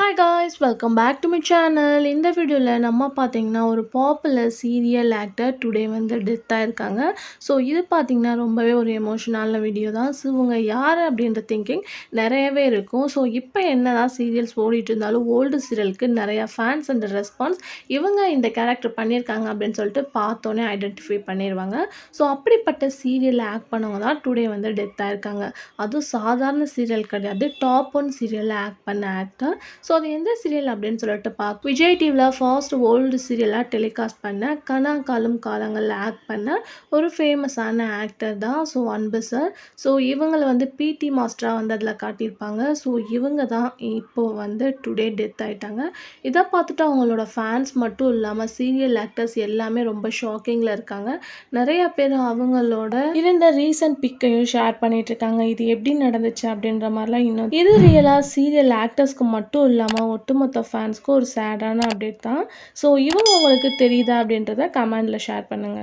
Hi guys welcome back to my channel. இந்த வீடியோவில் நம்ம பார்த்தீங்கன்னா ஒரு பாப்புலர் சீரியல் ஆக்டர் டுடே வந்து டெத் ஆயிருக்காங்க. ஸோ இது பார்த்தீங்கன்னா ரொம்பவே ஒரு எமோஷனலான வீடியோ தான். ஸோ இவங்க யார் அப்படின்ற திங்கிங் நிறையவே இருக்கும். ஸோ இப்போ என்ன தான் சீரியல்ஸ் ஓடிட்டு இருந்தாலும் ஓல்டு சீரியலுக்கு நிறையா ஃபேன்ஸ் அண்ட் ரெஸ்பான்ஸ் இவங்க இந்த கேரக்டர் பண்ணியிருக்காங்க அப்படின்னு சொல்லிட்டு பார்த்தோன்னே ஐடென்டிஃபை பண்ணிடுவாங்க. ஸோ அப்படிப்பட்ட சீரியல் ஆக்ட் பண்ணவங்க தான் டுடே வந்து டெத் ஆயிருக்காங்க. அதுவும் சாதாரண சீரியல் கிடையாது, டாப் 1 சீரியலில் ஆக்ட் பண்ண ஆக்டர். ஸோ அது எந்த சீரியல் அப்படின்னு சொல்லிட்டு விஜய் டிவியில் ஃபர்ஸ்ட் ஓல்டு சீரியலாக டெலிகாஸ்ட் பண்ண கனா காலும் காலங்களில் ஆக்ட் பண்ண ஒரு ஃபேமஸான ஆக்டர் தான் ஸோ அன்பு சார். ஸோ இவங்களை வந்து பிடி மாஸ்டராக வந்து அதில் காட்டியிருப்பாங்க. ஸோ இவங்க தான் இப்போது வந்து டுடே டெத் ஆகிட்டாங்க. இதை பார்த்துட்டு அவங்களோட ஃபேன்ஸ் மட்டும் இல்லாமல் சீரியல் ஆக்டர்ஸ் எல்லாமே ரொம்ப ஷாக்கிங்கில் இருக்காங்க. நிறைய பேர் அவங்களோட இருந்த ரீசன்ட் பிக்கையும் ஷேர் பண்ணிட்டு இருக்காங்க. இது எப்படி நடந்துச்சு அப்படின்ற மாதிரிலாம். இன்னும் இது ரியலாக சீரியல் ஆக்டர்ஸ்க்கு மட்டும் இல்லாமல் ஒட்டுமொத்த ஃபேன்ஸ்க்கும் ஒரு சேடான அப்டேட் தான். ஸோ இவங்க உங்களுக்கு தெரியுதா அப்படின்றத கமெண்டில் ஷேர் பண்ணுங்கள்.